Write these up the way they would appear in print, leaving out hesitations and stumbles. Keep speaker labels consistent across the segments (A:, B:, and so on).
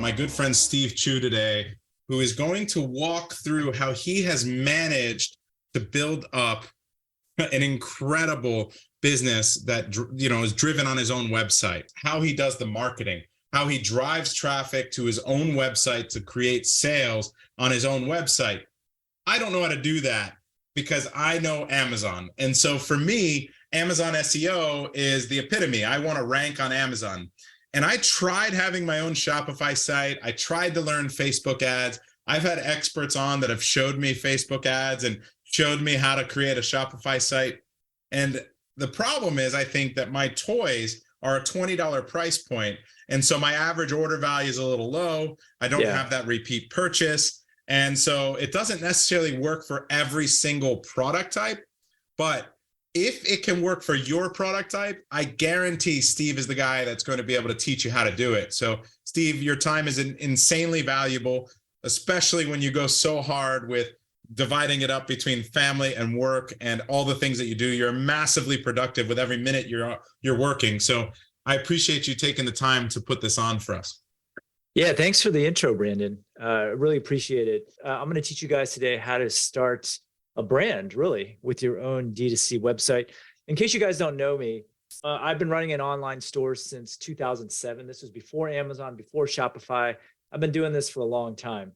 A: my good friend Steve Chou today, who is going to walk through how he has managed to build up an incredible business that is driven on his own website, how he does the marketing, how he drives traffic to his own website to create sales on his own website. I don't know how to do that because I know Amazon. And so for me, Amazon SEO is the epitome. I want to rank on Amazon. And I tried having my own Shopify site. I tried to learn Facebook ads. I've had experts on that have showed me Facebook ads and showed me how to create a Shopify site. And the problem is, I think that my toys are a $20 price point. And so my average order value is a little low. I don't have that repeat purchase. And so it doesn't necessarily work for every single product type. But if it can work for your product type, I guarantee Steve is the guy that's going to be able to teach you how to do it. So Steve, your time is insanely valuable, especially when you go so hard with dividing it up between family and work and all the things that you do. You're massively productive with every minute you're working. So I appreciate you taking the time to put this on for us.
B: Yeah, thanks for the intro, Brandon. I really appreciate it. I'm going to teach you guys today how to start a brand, really, with your own D2C website. In case you guys don't know me, I've been running an online store since 2007. This was before Amazon, before Shopify. I've been doing this for a long time.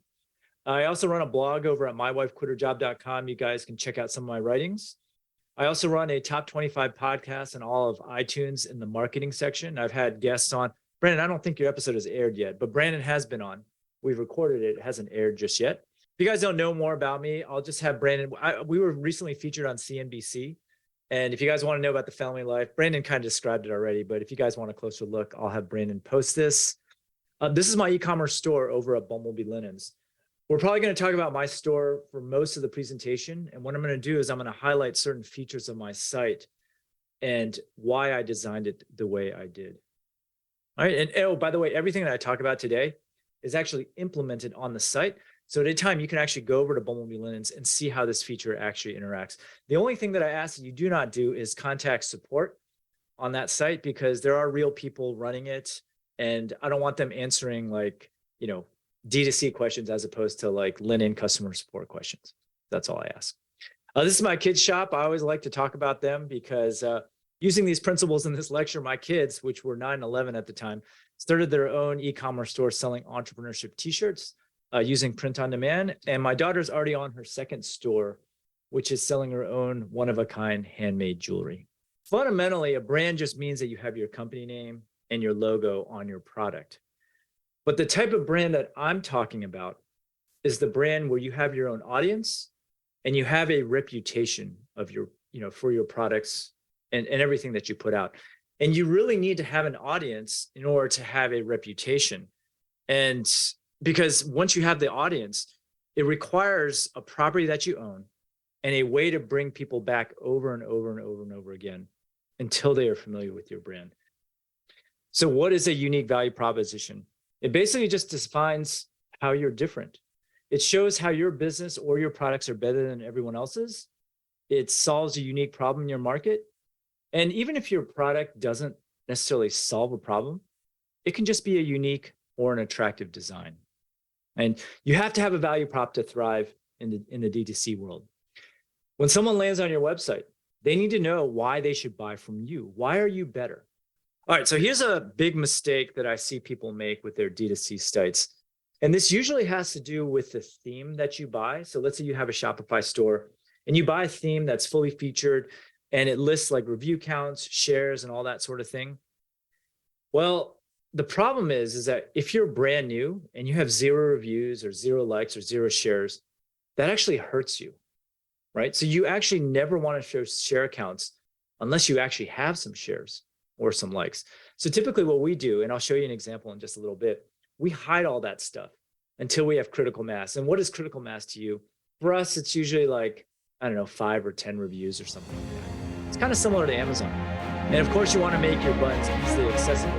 B: I also run a blog over at mywifequitherjob.com. You guys can check out some of my writings. I also run a top 25 podcast in all of iTunes in the marketing section. I've had guests on. Brandon, I don't think your episode has aired yet, but Brandon has been on. We've recorded it. It hasn't aired just yet. If you guys don't know more about me, I'll just have Brandon. We were recently featured on CNBC. And if you guys want to know about the family life, Brandon kind of described it already, but if you guys want a closer look, I'll have Brandon post this. This is my e-commerce store over at Bumblebee Linens. We're probably going to talk about my store for most of the presentation. And what I'm going to do is I'm going to highlight certain features of my site and why I designed it the way I did. All right. And oh, by the way, everything that I talk about today is actually implemented on the site. So at any time, you can actually go over to Bumblebee Linens and see how this feature actually interacts. The only thing that I ask that you do not do is contact support on that site, because there are real people running it. And I don't want them answering D2C questions as opposed to like linen customer support questions. That's all I ask. This is my kids' shop. I always like to talk about them because using these principles in this lecture, my kids, which were 9 and 11 at the time, started their own e-commerce store selling entrepreneurship t-shirts using print on demand. And my daughter's already on her second store, which is selling her own one-of-a-kind handmade jewelry. Fundamentally, a brand just means that you have your company name and your logo on your product. But the type of brand that I'm talking about is the brand where you have your own audience and you have a reputation of your, for your products and everything that you put out. And you really need to have an audience in order to have a reputation. And because once you have the audience, it requires a property that you own and a way to bring people back over and over and over and over again until they are familiar with your brand. So what is a unique value proposition? It basically just defines how you're different. It shows how your business or your products are better than everyone else's. It solves a unique problem in your market. And even if your product doesn't necessarily solve a problem, it can just be a unique or an attractive design. And you have to have a value prop to thrive in the D2C world. When someone lands on your website, they need to know why they should buy from you. Why are you better? All right, so here's a big mistake that I see people make with their D2C sites. And this usually has to do with the theme that you buy. So let's say you have a Shopify store and you buy a theme that's fully featured and it lists like review counts, shares, and all that sort of thing. Well, the problem is that if you're brand new and you have 0 reviews or 0 likes or 0 shares, that actually hurts you, right? So you actually never want to show share counts unless you actually have some shares or some likes. So typically what we do, and I'll show you an example in just a little bit, we hide all that stuff until we have critical mass. And what is critical mass to you? For us, it's usually like, 5 or 10 reviews or something like that. It's kind of similar to Amazon. And of course, you want to make your buttons easily accessible.